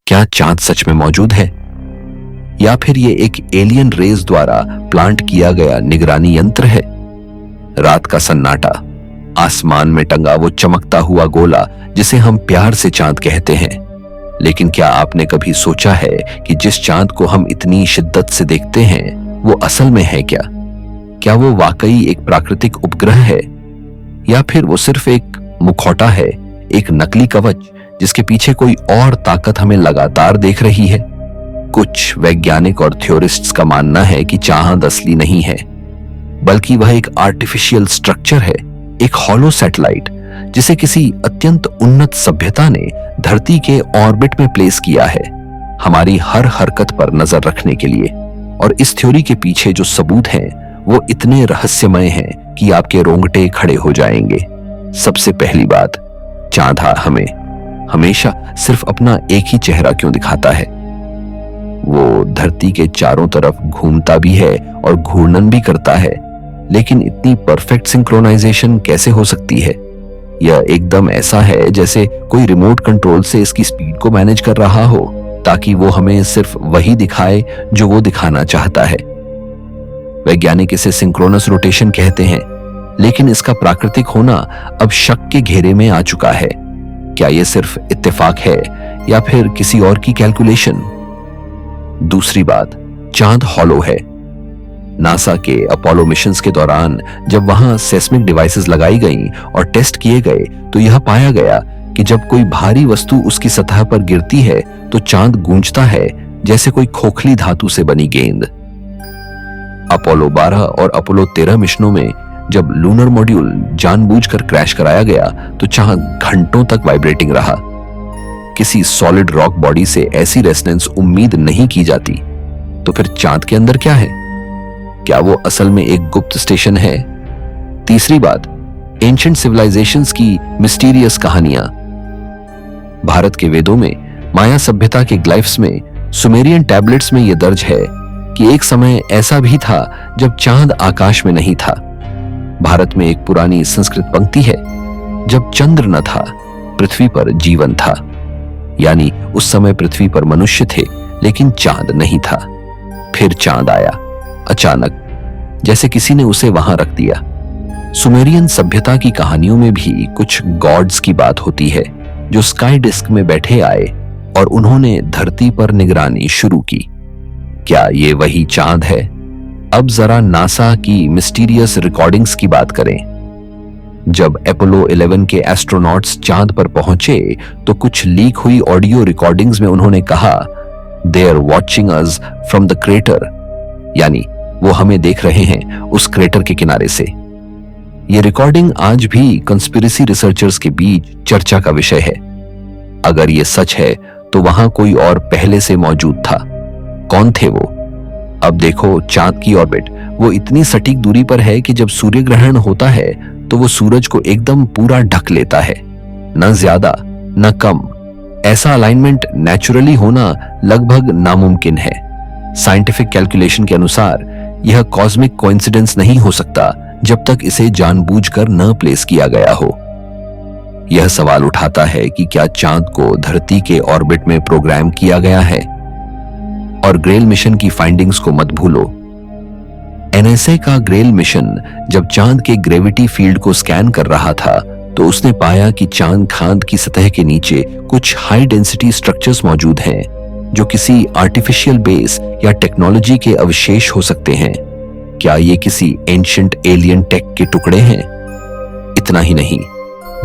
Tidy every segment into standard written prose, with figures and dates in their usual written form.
क्या चांद सच में मौजूद है, या फिर ये एक एलियन रेस द्वारा प्लांट किया गया निगरानी यंत्र है? रात का सन्नाटा, आसमान में टंगा वो चमकता हुआ गोला जिसे हम प्यार से चांद कहते हैं। लेकिन क्या आपने कभी सोचा है कि जिस चांद को हम इतनी शिद्दत से देखते हैं वो असल में है क्या? क्या वो वाकई एक प्राकृतिक उपग्रह है, या फिर वो सिर्फ एक मुखौटा है, एक नकली कवच जिसके पीछे कोई और ताकत हमें लगातार देख रही है? कुछ वैज्ञानिक और थ्योरिस्ट्स का मानना है कि चांद असली नहीं है, बल्कि वह एक आर्टिफिशियल स्ट्रक्चर है, एक हॉलो सैटेलाइट जिसे किसी अत्यंत उन्नत सभ्यता ने धरती के ऑर्बिट में प्लेस किया है, हमारी हर हरकत पर नजर रखने के लिए। और इस थ्योरी के पीछे जो सबूत हैं वो इतने रहस्यमय हैं कि आपके रोंगटे खड़े हो जाएंगे। सबसे पहली बात, चांद हमें हमेशा सिर्फ अपना एक ही चेहरा क्यों दिखाता है? वो धरती के चारों तरफ घूमता भी है और घूर्णन भी करता है, लेकिन इतनी परफेक्ट सिंक्रोनाइजेशन कैसे हो सकती है? यह एकदम ऐसा है जैसे कोई रिमोट कंट्रोल से इसकी स्पीड को मैनेज कर रहा हो ताकि वो हमें सिर्फ वही दिखाए जो वो दिखाना चाहता है। वैज्ञानिक इसे सिंक्रोनस रोटेशन कहते हैं, लेकिन इसका प्राकृतिक होना अब शक के घेरे में आ चुका है। क्या यह सिर्फ इत्तेफाक है या फिर किसी और की कैलकुलेशन? दूसरी बात, चांद हॉलो है। नासा के अपोलो मिशंस के दौरान जब वहां सेस्मिक डिवाइसेस लगाई गईं और टेस्ट किए गए तो यह पाया गया कि जब कोई भारी वस्तु उसकी सतह पर गिरती है तो चांद गूंजता है जैसे कोई खोखली धातु से बनी गेंद। अपोलो 12 और अपोलो 13 मिशनों में जब लूनर मॉड्यूल जानबूझकर क्रैश कराया गया तो चांद घंटों तक वाइब्रेटिंग रहा। किसी सॉलिड रॉक बॉडी से ऐसी रेजोनेंस उम्मीद नहीं की जाती। तो फिर चांद के अंदर क्या है? क्या वो असल में एक गुप्त स्टेशन है? तीसरी बात, एंशिएंट सिविलाइजेशंस की मिस्टीरियस कहानियां। भारत के वेदों में, माया सभ्यता के ग्लाइफ्स में, सुमेरियन टैबलेट्स में यह दर्ज है कि एक समय ऐसा भी था जब चांद आकाश में नहीं था। भारत में एक पुरानी संस्कृत पंक्ति है, जब चंद्र न था पृथ्वी पर जीवन था। यानी उस समय पृथ्वी पर मनुष्य थे लेकिन चांद नहीं था। फिर चांद आया अचानक, जैसे किसी ने उसे वहां रख दिया। सुमेरियन सभ्यता की कहानियों में भी कुछ गॉड्स की बात होती है जो स्काई डिस्क में बैठे आए और उन्होंने धरती पर निगरानी शुरू की। क्या ये वही चांद है? अब जरा नासा की मिस्टीरियस रिकॉर्डिंग्स की बात करें। जब अपोलो 11 के एस्ट्रोनॉट्स चांद पर पहुंचे तो कुछ लीक हुई ऑडियो रिकॉर्डिंग्स में उन्होंने कहा, they are watching us from the crater, यानी वो हमें देख रहे हैं उस क्रेटर के किनारे से। ये रिकॉर्डिंग आज भी कंस्पिरेसी रिसर्चर्स के बीच चर्चा का विषय है। अगर ये सच है तो वहां कोई और पहले से मौजूद था। कौन थे वो? अब देखो, चांद की ऑर्बिट वो इतनी सटीक दूरी पर है कि जब सूर्य ग्रहण होता है तो वो सूरज को एकदम पूरा ढक लेता है, न ज्यादा न कम। ऐसा अलाइनमेंट नेचुरली होना लगभग नामुमकिन है। साइंटिफिक कैलकुलेशन के अनुसार यह कॉस्मिक कोइंसिडेंस नहीं हो सकता जब तक इसे जानबूझकर न प्लेस किया गया हो। यह सवाल उठाता है कि क्या चांद को धरती के ऑर्बिट में प्रोग्राम किया गया है? और ग्रेल मिशन की फाइंडिंग्स को मत भूलो। एनएसए का ग्रेल मिशन जब चांद के ग्रेविटी फील्ड को स्कैन कर रहा था तो उसने पाया कि चांद खांद की सतह के नीचे कुछ हाई डेंसिटी स्ट्रक्चर्स मौजूद हैं जो किसी आर्टिफिशियल बेस या टेक्नोलॉजी के अवशेष हो सकते हैं। क्या ये किसी एंशिएंट एलियन टेक के टुकड़े हैं? इतना ही नहीं,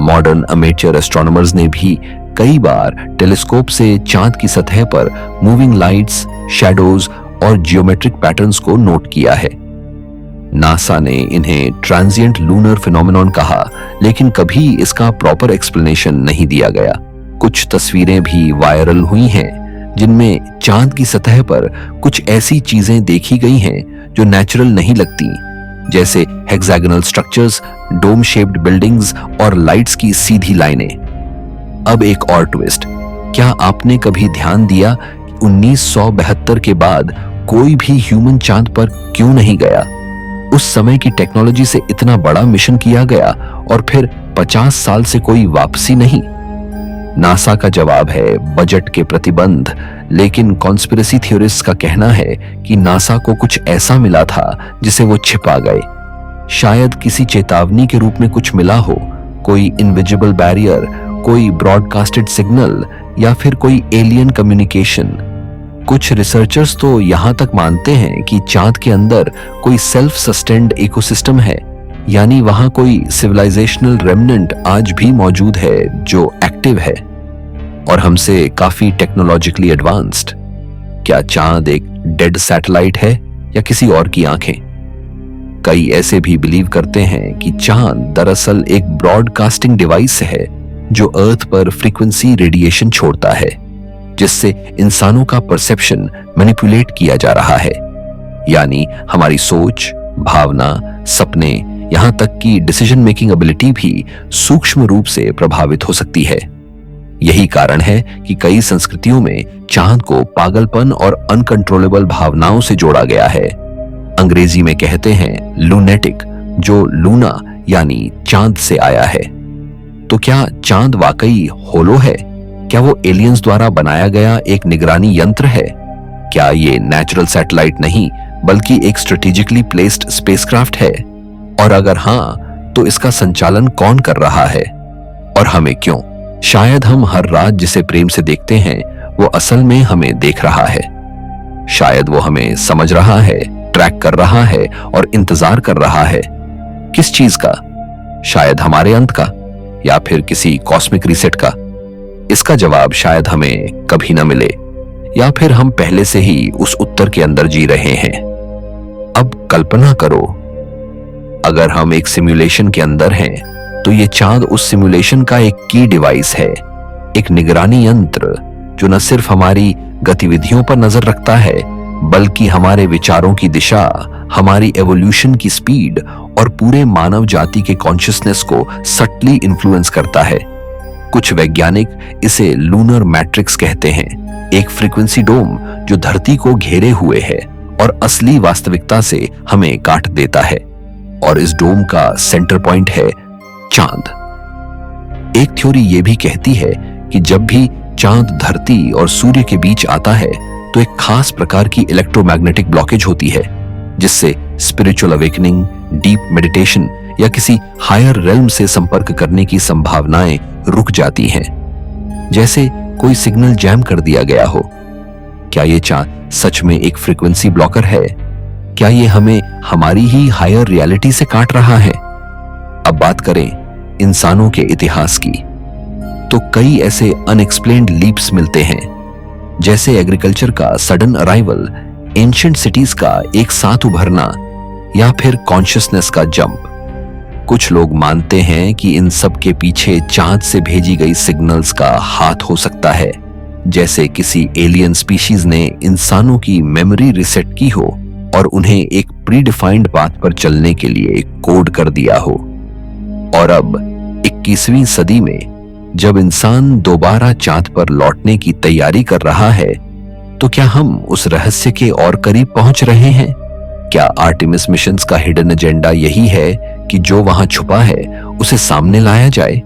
मॉडर्न अमेचर एस्ट्रोनॉमर्स ने भी कई बार टेलीस्कोप से चांद की सतह पर मूविंग लाइट्स, शैडोज और जियोमेट्रिक पैटर्न्स को नोट किया है। नासा ने इन्हें ट्रांजिएंट लूनर फिनोमेनॉन कहा, लेकिन कभी इसका प्रॉपर एक्सप्लेनेशन नहीं दिया गया। कुछ तस्वीरें भी वायरल हुई हैं जिनमें चांद की सतह पर कुछ ऐसी चीजें देखी गई हैं जो नेचुरल नहीं लगती, जैसे hexagonal structures, dome shaped buildings और लाइट्स की सीधी लाइनें। अब एक और ट्विस्ट, क्या आपने कभी ध्यान दिया कि 1972 के बाद कोई भी ह्यूमन चांद पर क्यों नहीं गया? उस समय की टेक्नोलॉजी से इतना बड़ा मिशन किया गया और फिर 50 साल से कोई वापसी नहीं। नासा का जवाब है बजट के प्रतिबंध, लेकिन कॉन्स्पिरेसी थ्योरिस्ट का कहना है कि नासा को कुछ ऐसा मिला था जिसे वो छिपा गए। शायद किसी चेतावनी के रूप में कुछ मिला हो, कोई इनविजिबल बैरियर, कोई ब्रॉडकास्टेड सिग्नल या फिर कोई एलियन कम्युनिकेशन। कुछ रिसर्चर्स तो यहां तक मानते हैं कि चांद के अंदर कोई सेल्फ सस्टेन्ड इकोसिस्टम है, यानी वहां कोई सिविलाइजेशनल रेमनेंट आज भी मौजूद है जो एक्टिव है और हमसे काफी टेक्नोलॉजिकली एडवांस्ड। क्या चांद एक डेड सैटेलाइट है या किसी और की आंखें? कई ऐसे भी बिलीव करते हैं कि चांद दरअसल एक ब्रॉडकास्टिंग डिवाइस है जो अर्थ पर फ्रीक्वेंसी रेडिएशन छोड़ता है, जिससे इंसानों का परसेप्शन मैनिपुलेट किया जा रहा है। यानी हमारी सोच, भावना, सपने, यहां तक कि डिसीजन मेकिंग एबिलिटी भी सूक्ष्म रूप से प्रभावित हो सकती है। यही कारण है कि कई संस्कृतियों में चांद को पागलपन और अनकंट्रोलेबल भावनाओं से जोड़ा गया है। अंग्रेजी में कहते हैं लूनेटिक, जो लूना यानी चांद से आया है। तो क्या चांद वाकई होलो है? क्या वो एलियंस द्वारा बनाया गया एक निगरानी यंत्र है? क्या ये नेचुरल सैटेलाइट नहीं बल्कि एक स्ट्रेटेजिकली प्लेस्ड स्पेसक्राफ्ट है? और अगर हां, तो इसका संचालन कौन कर रहा है और हमें क्यों? शायद हम हर रात जिसे प्रेम से देखते हैं वो असल में हमें देख रहा है। शायद वो हमें समझ रहा है, ट्रैक कर रहा है और इंतजार कर रहा है। किस चीज का? शायद हमारे अंत का या फिर किसी कॉस्मिक रीसेट का? इसका जवाब शायद हमें कभी न मिले, या फिर हम पहले से ही उस उत्तर के अंदर जी रहे हैं। अब कल्पना करो, अगर हम एक सिमुलेशन के अंदर हैं, तो ये चांद उस सिमुलेशन का एक की डिवाइस है, एक निगरानी यंत्र जो न सिर्फ हमारी गतिविधियों पर नजर रखता है बल्कि हमारे विचारों की दिशा, हमारी एवोल्यूशन की स्पीड और पूरे मानव जाति के कॉन्शियसनेस को सटली इन्फ्लुएंस करता है। कुछ वैज्ञानिक इसे लूनर मैट्रिक्स कहते हैं, एक फ्रीक्वेंसी डोम जो धरती को घेरे हुए है और असली वास्तविकता से हमें काट देता है। और इस डोम का सेंटर पॉइंट है चांद। एक थ्योरी यह भी कहती है कि जब भी चांद धरती और सूर्य के बीच आता है तो एक खास प्रकार की इलेक्ट्रोमैग्नेटिक ब्लॉकेज होती है, जिससे स्पिरिचुअल अवेकनिंग, डीप मेडिटेशन या किसी हायर रेल्म से संपर्क करने की संभावनाएं रुक जाती हैं, जैसे कोई सिग्नल जैम कर दिया गया हो। क्या ये चांद सच में एक फ्रीक्वेंसी ब्लॉकर है? क्या ये हमें हमारी ही हायर रियलिटी से काट रहा है? अब बात करें इंसानों के इतिहास की, तो कई ऐसे अनएक्सप्लेन्ड लीप्स मिलते हैं, जैसे एग्रीकल्चर का सडन अराइवल, एंशिएंट सिटीज का एक साथ उभरना या फिर कॉन्शियसनेस का जंप। कुछ लोग मानते हैं कि इन सब के पीछे चांद से भेजी गई सिग्नल्स का हाथ हो सकता है, जैसे किसी एलियन स्पीशीज ने इंसानों की मेमोरी रिसेट की हो और उन्हें एक प्रीडिफाइंड पाथ पर चलने के लिए कोड कर दिया हो। और अब 21वीं सदी में जब इंसान दोबारा चांद पर लौटने की तैयारी कर रहा है, तो क्या हम उस रहस्य के और करीब पहुंच रहे हैं? क्या आर्टेमिस मिशंस का हिडन एजेंडा यही है कि जो वहां छुपा है उसे सामने लाया जाए?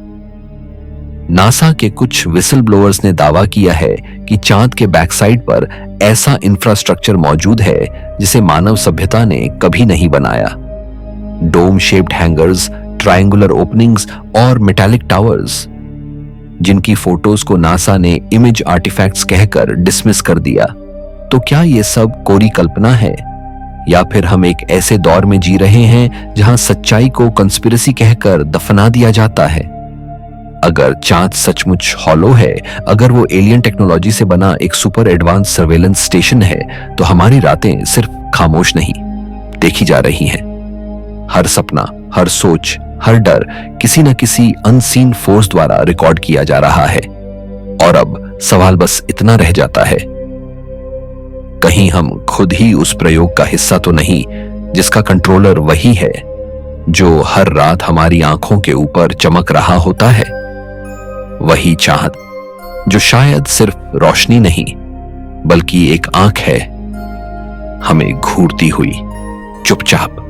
नासा के कुछ विसल ब्लोअर्स ने दावा किया है कि चांद के बैकसाइड पर ऐसा इंफ्रास्ट्रक्चर मौजूद है जिसे मानव सभ्यता ने कभी नहीं बनाया। Dome shaped hangars, triangular openings और मेटालिक टावर्स, जिनकी फोटोज को नासा ने इमेज आर्टिफैक्ट्स कहकर डिसमिस कर दिया। तो क्या ये सब कोरी कल्पना है, या फिर हम एक ऐसे दौर में जी रहे हैं जहां सच्चाई को कंस्पिरेसी कहकर दफना दिया जाता है? अगर चांद सचमुच हॉलो है, अगर वो एलियन टेक्नोलॉजी से बना एक सुपर एडवांस सर्वेलेंस स्टेशन है, तो हमारी रातें सिर्फ खामोश नहीं, देखी जा रही हैं। हर सपना, हर सोच, हर डर किसी न किसी अनसीन फोर्स द्वारा रिकॉर्ड किया जा रहा है। और अब सवाल बस इतना रह जाता है, कहीं हम खुद ही उस प्रयोग का हिस्सा तो नहीं जिसका कंट्रोलर वही है जो हर रात हमारी आंखों के ऊपर चमक रहा होता है? वही चाहत जो शायद सिर्फ रोशनी नहीं बल्कि एक आंख है, हमें घूरती हुई चुपचाप।